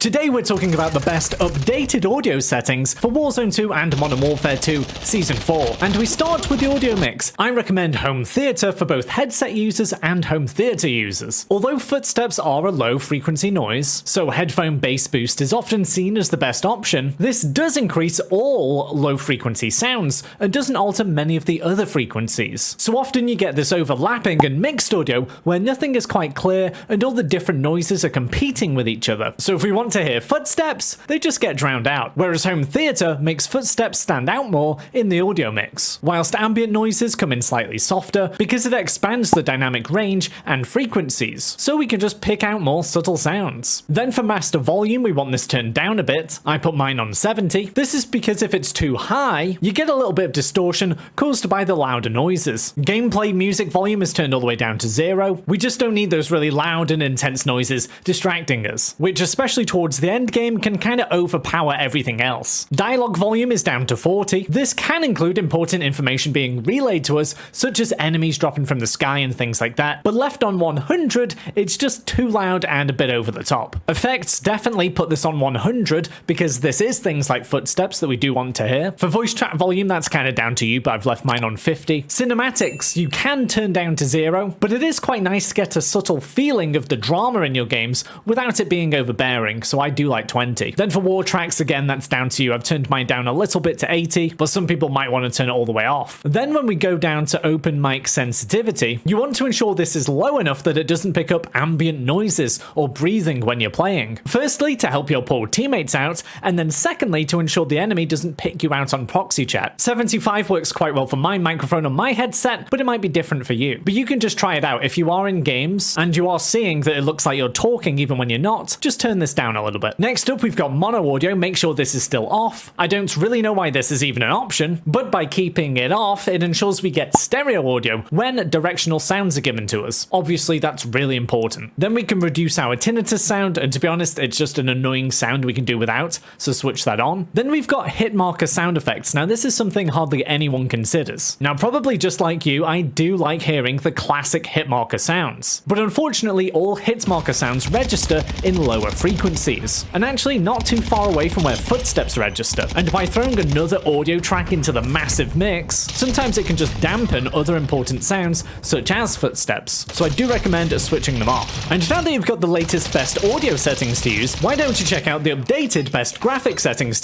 Today we're talking about the best updated audio settings for Warzone 2 and Modern Warfare 2 Season 4. And we start with the audio mix. I recommend home theater for both headset users and home theater users. Although footsteps are a low frequency noise, so headphone bass boost is often seen as the best option, this does increase all low frequency sounds and doesn't alter many of the other frequencies. So often you get this overlapping and mixed audio where nothing is quite clear and all the different noises are competing with each other. So if we want to hear footsteps, they just get drowned out, whereas home theater makes footsteps stand out more in the audio mix, whilst ambient noises come in slightly softer because it expands the dynamic range and frequencies, so we can just pick out more subtle sounds. Then for master volume, we want this turned down a bit. I put mine on 70. This is because if it's too high, you get a little bit of distortion caused by the louder noises. Gameplay music volume is turned all the way down to 0. We just don't need those really loud and intense noises distracting us, which especially towards the end game can kind of overpower everything else. Dialogue volume is down to 40. This can include important information being relayed to us, such as enemies dropping from the sky and things like that, but left on 100, it's just too loud and a bit over the top. Effects, definitely put this on 100 because this is things like footsteps that we do want to hear. For voice chat volume, that's kind of down to you, but I've left mine on 50. Cinematics, you can turn down to 0, but it is quite nice to get a subtle feeling of the drama in your games without it being overbearing, so I do like 20. Then for war tracks, again, that's down to you. I've turned mine down a little bit to 80, but some people might want to turn it all the way off. Then when we go down to open mic sensitivity, you want to ensure this is low enough that it doesn't pick up ambient noises or breathing when you're playing. Firstly, to help your poor teammates out, and then secondly, to ensure the enemy doesn't pick you out on proxy chat. 75 works quite well for my microphone on my headset, but it might be different for you. But you can just try it out. If you are in games and you are seeing that it looks like you're talking even when you're not, just turn this down a little bit. Next up, we've got mono audio. Make sure this is still off. I don't really know why this is even an option, but by keeping it off, it ensures we get stereo audio when directional sounds are given to us. Obviously, that's really important. Then we can reduce our tinnitus sound, and to be honest, it's just an annoying sound we can do without, so switch that on. Then we've got hit marker sound effects. Now, this is something hardly anyone considers. Now, probably just like you, I do like hearing the classic hit marker sounds, but unfortunately, all hit marker sounds register in lower frequencies, and actually not too far away from where footsteps register. And by throwing another audio track into the massive mix, sometimes it can just dampen other important sounds, such as footsteps. So I do recommend switching them off. And now that you've got the latest best audio settings to use, why don't you check out the updated best graphic settings